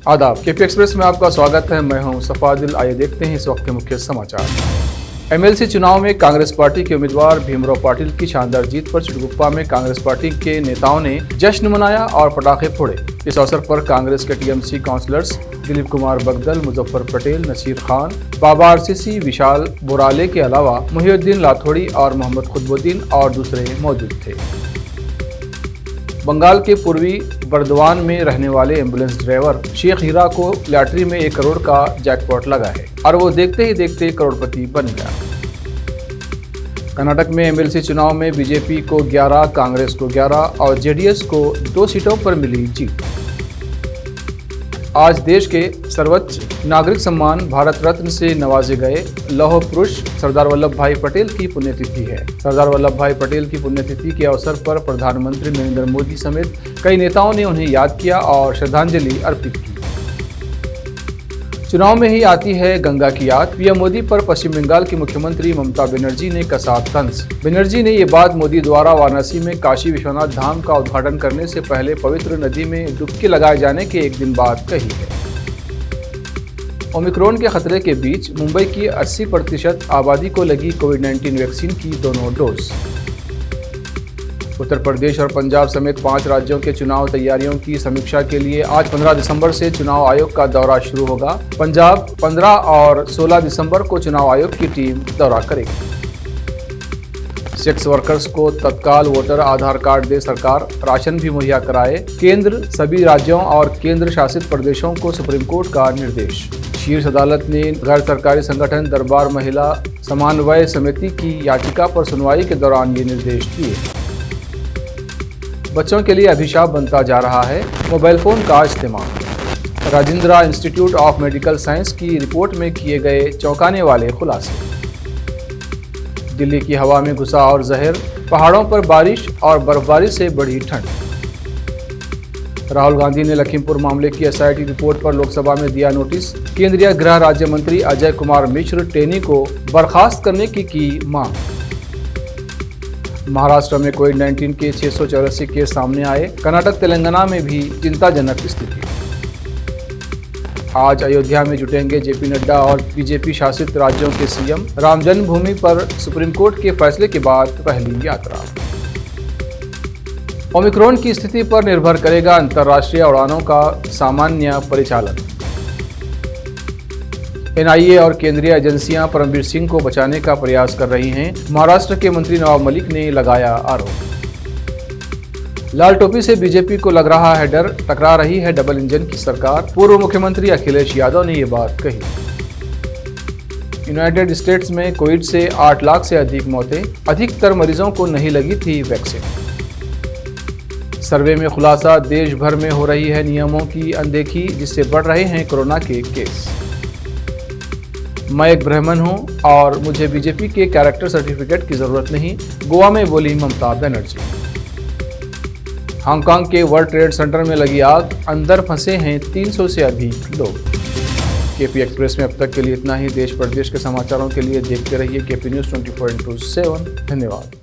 आदाब, KP express में आपका स्वागत है। मैं हूं सफादिल। आइए देखते हैं इस वक्त के मुख्य समाचार। एमएलसी चुनाव में कांग्रेस पार्टी के उम्मीदवार भीमराव पाटिल की शानदार जीत पर चिटगुप्पा में कांग्रेस पार्टी के नेताओं ने जश्न मनाया और पटाखे फोड़े। इस अवसर पर कांग्रेस के टीएमसी काउंसिलर्स दिलीप कुमार बगदल, मुजफ्फर पटेल, नसीर खान, बाबा आरसीसी, विशाल बोराले के अलावा मुहिउद्दीन लाथोड़ी और मोहम्मद खुतबुद्दीन और दूसरे मौजूद थे। बंगाल के पूर्वी बर्दवान में रहने वाले एम्बुलेंस ड्राइवर शेख हीरा को लॉटरी में 1 करोड़ का जैकपॉट लगा है और वो देखते ही देखते करोड़पति बन गया। कर्नाटक में एमएलसी चुनाव में बीजेपी को 11, कांग्रेस को 11 और जेडीएस को 2 सीटों पर मिली जीत। आज देश के सर्वोच्च नागरिक सम्मान भारत रत्न से नवाजे गए लौह पुरुष सरदार वल्लभ भाई पटेल की पुण्यतिथि है। सरदार वल्लभ भाई पटेल की पुण्यतिथि के अवसर पर प्रधानमंत्री नरेंद्र मोदी समेत कई नेताओं ने उन्हें याद किया और श्रद्धांजलि अर्पित की। चुनाव में ही आती है गंगा की याद। पीएम मोदी पर पश्चिम बंगाल की मुख्यमंत्री ममता बनर्जी ने कसा तंज। बनर्जी ने ये बात मोदी द्वारा वाराणसी में काशी विश्वनाथ धाम का उद्घाटन करने से पहले पवित्र नदी में डुबकी लगाए जाने के एक दिन बाद कही है। ओमिक्रॉन के खतरे के बीच मुंबई की 80% आबादी को लगी कोविड-19 वैक्सीन की दोनों डोज। उत्तर प्रदेश और पंजाब समेत 5 राज्यों के चुनाव तैयारियों की समीक्षा के लिए आज 15 दिसंबर से चुनाव आयोग का दौरा शुरू होगा। पंजाब 15 और 16 दिसंबर को चुनाव आयोग की टीम दौरा करेगी। सेक्स वर्कर्स को तत्काल वोटर आधार कार्ड दे सरकार, राशन भी मुहैया कराए केंद्र। सभी राज्यों और केंद्र शासित प्रदेशों को सुप्रीम कोर्ट का निर्देश। शीर्ष अदालत ने गैर सरकारी संगठन दरबार महिला समन्वय समिति की याचिका पर सुनवाई के दौरान ये निर्देश दिए। बच्चों के लिए अभिशाप बनता जा रहा है मोबाइल फोन का इस्तेमाल। Rajendra institute of medical science की रिपोर्ट में किए गए चौंकाने वाले खुलासे। दिल्ली की हवा में घुसा और जहर, पहाड़ों पर बारिश और बर्फबारी से बढ़ी ठंड। राहुल गांधी ने लखीमपुर मामले की एसआईटी रिपोर्ट पर लोकसभा में दिया नोटिस। केंद्रीय गृह राज्य मंत्री अजय कुमार मिश्र टेनी को बर्खास्त करने की मांग। महाराष्ट्र में कोविड-19 के 684 केस सामने आए। कर्नाटक तेलंगाना में भी चिंताजनक स्थिति। आज अयोध्या में जुटेंगे जेपी नड्डा और बीजेपी शासित राज्यों के सीएम। राम जन्मभूमि पर सुप्रीम कोर्ट के फैसले के बाद पहली यात्रा। ओमिक्रॉन की स्थिति पर निर्भर करेगा अंतर्राष्ट्रीय उड़ानों का सामान्य परिचालन। एनआईए और केंद्रीय एजेंसियां परमवीर सिंह को बचाने का प्रयास कर रही हैं। महाराष्ट्र के मंत्री नवाब मलिक ने लगाया आरोप। लाल टोपी से बीजेपी को लग रहा है डर, टकरा रही है डबल इंजन की सरकार। पूर्व मुख्यमंत्री अखिलेश यादव ने ये बात कही। यूनाइटेड स्टेट्स में कोविड से 8 लाख से अधिक मौतें, अधिकतर मरीजों को नहीं लगी थी वैक्सीन। सर्वे में खुलासा, देश भर में हो रही है नियमों की अनदेखी जिससे बढ़ रहे हैं कोरोना के केस। मैं एक ब्राह्मण हूं और मुझे बीजेपी के कैरेक्टर सर्टिफिकेट की जरूरत नहीं, गोवा में बोली ममता बनर्जी। हांगकांग के वर्ल्ड ट्रेड सेंटर में लगी आग, अंदर फंसे हैं 300 से अधिक लोग। केपी एक्सप्रेस में अब तक के लिए इतना ही। देश प्रदेश के समाचारों के लिए देखते रहिए केपी न्यूज़ 24/7। धन्यवाद।